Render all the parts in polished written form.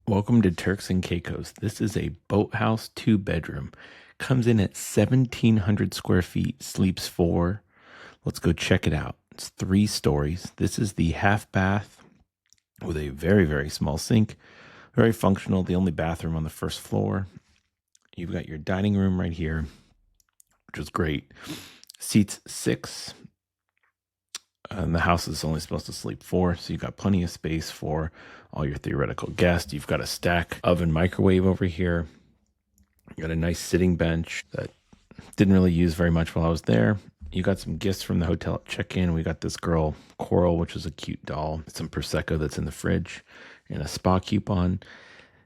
Welcome to Turks and Caicos. This is a boathouse 2 bedroom. Comes in at 1,700 square feet, sleeps 4. Let's go check it out. It's 3 stories. This is the half bath with a very, very small sink. Very functional. The only bathroom on the first floor. You've got your dining room right here, which is great. Seats 6. And the house is only supposed to sleep 4, so you've got plenty of space for all your theoretical guests. You've got a stack oven microwave over here. You got a nice sitting bench that didn't really use very much while I was there. You got some gifts from the hotel at check-in. We got this girl, Coral, which is a cute doll, some Prosecco that's in the fridge, and a spa coupon.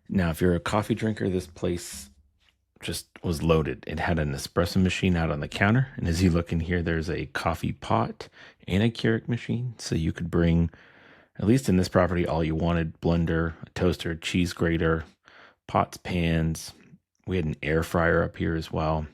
Now, if you're a coffee drinker, this place just was loaded. It had an espresso machine out on the counter. And as you look in here, there's a coffee pot and a Keurig machine. So you could bring, at least in this property, all you wanted: blender, a toaster, cheese grater, pots, pans. We had an air fryer up here as well.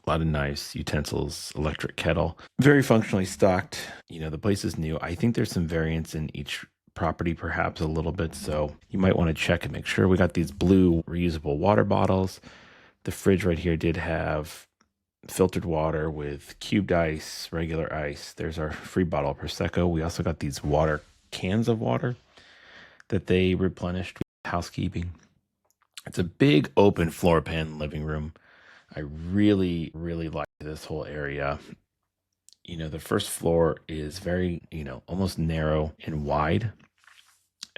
A lot of nice utensils, electric kettle. Very functionally stocked. You know, the place is new. I think there's some variance in each property, perhaps a little bit. So you might want to check and make sure. We got these blue reusable water bottles. The fridge right here did have filtered water with cubed ice, regular ice. There's our free bottle of Prosecco. We also got these water cans of water that they replenished with housekeeping. It's a big open floor pan living room. I really, really like this whole area. You know, the first floor is very, almost narrow and wide.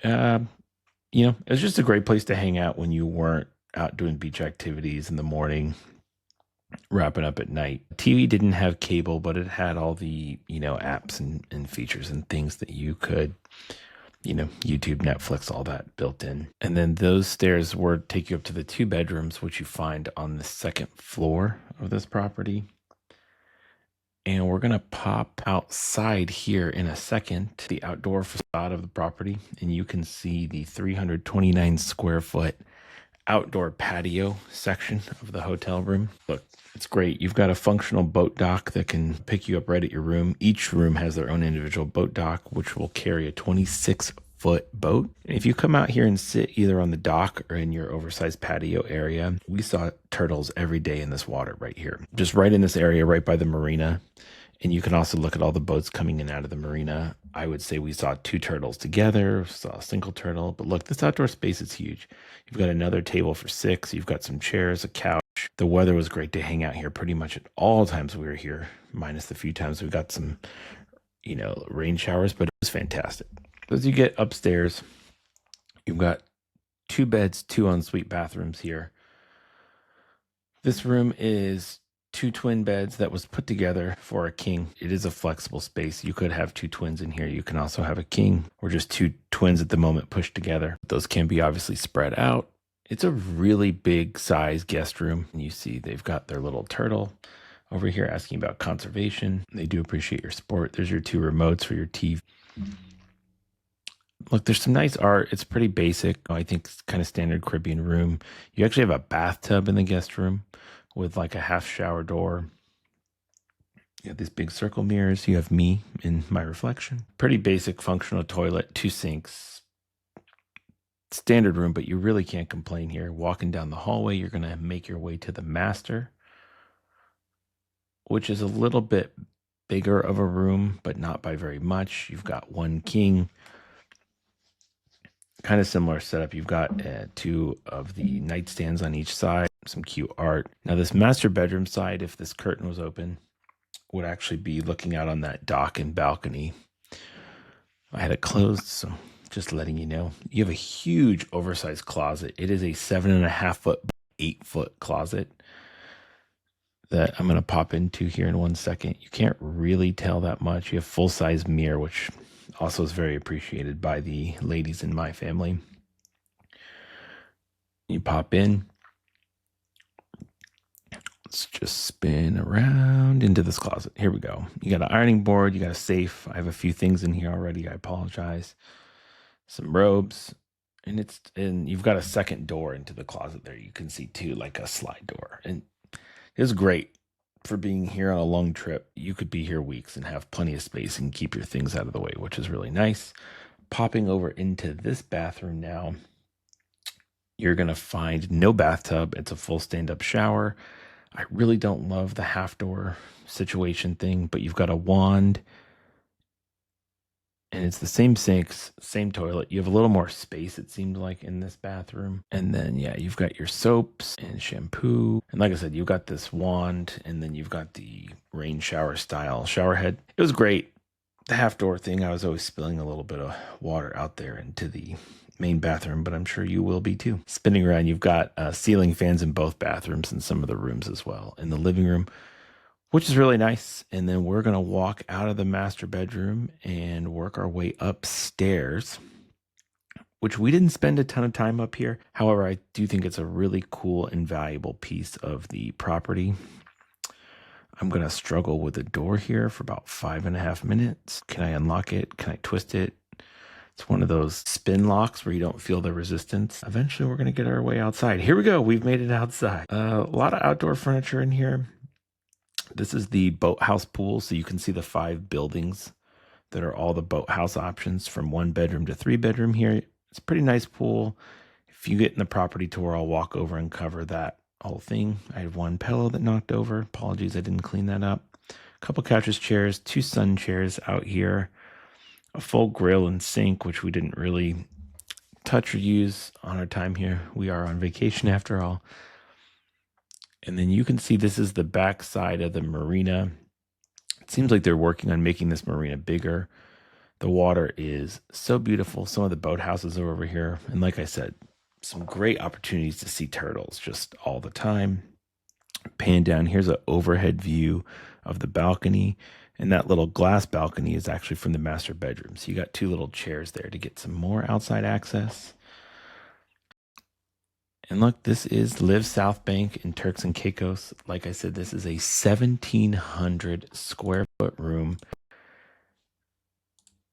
It's just a great place to hang out when you weren't out doing beach activities in the morning, wrapping up at night. TV didn't have cable, but it had all the, apps and features and things that you could, YouTube, Netflix, all that built in. And then those stairs would take you up to the 2 bedrooms, which you find on the second floor of this property. And we're going to pop outside here in a second, the outdoor facade of the property, and you can see the 329 square foot outdoor patio section of the hotel room. Look, it's great. You've got a functional boat dock that can pick you up right at your room. Each room has their own individual boat dock, which will carry a 26-foot boat. And if you come out here and sit either on the dock or in your oversized patio area, we saw turtles every day in this water right here, just right in this area, right by the marina. And you can also look at all the boats coming in and out of the marina. I would say we saw 2 turtles together, saw a single turtle. But look, this outdoor space is huge. You've got another table for 6. You've got some chairs, a couch. The weather was great to hang out here pretty much at all times we were here, minus the few times we got some, rain showers, but it was fantastic. As you get upstairs, you've got 2 beds, 2 ensuite bathrooms here. This room is 2 twin beds that was put together for a king. It is a flexible space. You could have 2 twins in here. You can also have a king, or just 2 twins at the moment pushed together. Those can be obviously spread out. It's a really big size guest room. You see they've got their little turtle over here asking about conservation. They do appreciate your support. There's your 2 remotes for your TV. Look, there's some nice art. It's pretty basic. I think it's kind of standard Caribbean room. You actually have a bathtub in the guest room with like a half shower door. You have these big circle mirrors. You have me in my reflection. Pretty basic functional toilet, 2 sinks. Standard room, but you really can't complain here. Walking down the hallway, you're going to make your way to the master, which is a little bit bigger of a room, but not by very much. You've got 1 king. Kind of similar setup. You've got 2 of the nightstands on each side, some cute art. Now this master bedroom side, if this curtain was open, would actually be looking out on that dock and balcony. I had it closed, so just letting you know. You have a huge oversized closet. It is a 7.5 foot, 8 foot closet that I'm going to pop into here in 1 second. You can't really tell that much. You have full size mirror, which also is very appreciated by the ladies in my family. You pop in. Let's just spin around into this closet. Here we go. You got an ironing board. You got a safe. I have a few things in here already. I apologize. Some robes. And you've got a second door into the closet there. You can see too, like a slide door. And it was great for being here on a long trip. You could be here weeks and have plenty of space and keep your things out of the way, which is really nice. Popping over into this bathroom now. You're going to find no bathtub. It's a full stand-up shower. I really don't love the half door situation thing, but you've got a wand and it's the same sinks, same toilet. You have a little more space, it seemed like, in this bathroom. And then, yeah, you've got your soaps and shampoo. And like I said, you've got this wand, and then you've got the rain shower style shower head. It was great. The half door thing, I was always spilling a little bit of water out there into the main bathroom, but I'm sure you will be too. Spinning around, you've got ceiling fans in both bathrooms and some of the rooms as well. In the living room, which is really nice. And then we're going to walk out of the master bedroom and work our way upstairs, which we didn't spend a ton of time up here. However, I do think it's a really cool and valuable piece of the property. I'm going to struggle with the door here for about 5.5 minutes. Can I unlock it? Can I twist it? It's one of those spin locks where you don't feel the resistance. Eventually, we're going to get our way outside. Here we go. We've made it outside. A lot of outdoor furniture in here. This is the Boathouse pool, so you can see the 5 buildings that are all the Boathouse options from 1 bedroom to 3 bedroom here. It's a pretty nice pool. If you get in the property tour, I'll walk over and cover that whole thing. I have 1 pillow that knocked over. Apologies, I didn't clean that up. A couple couches, chairs, 2 sun chairs out here. A full grill and sink, which we didn't really touch or use on our time here. We are on vacation after all. And then you can see this is the back side of the marina. It seems like they're working on making this marina bigger. The water is so beautiful. Some of the boathouses are over here. And like I said, some great opportunities to see turtles just all the time. Pan down, here's an overhead view of the balcony. And that little glass balcony is actually from the master bedroom. So you got 2 little chairs there to get some more outside access. And look, this is Live South Bank in Turks and Caicos. Like I said, this is a 1,700 square foot room.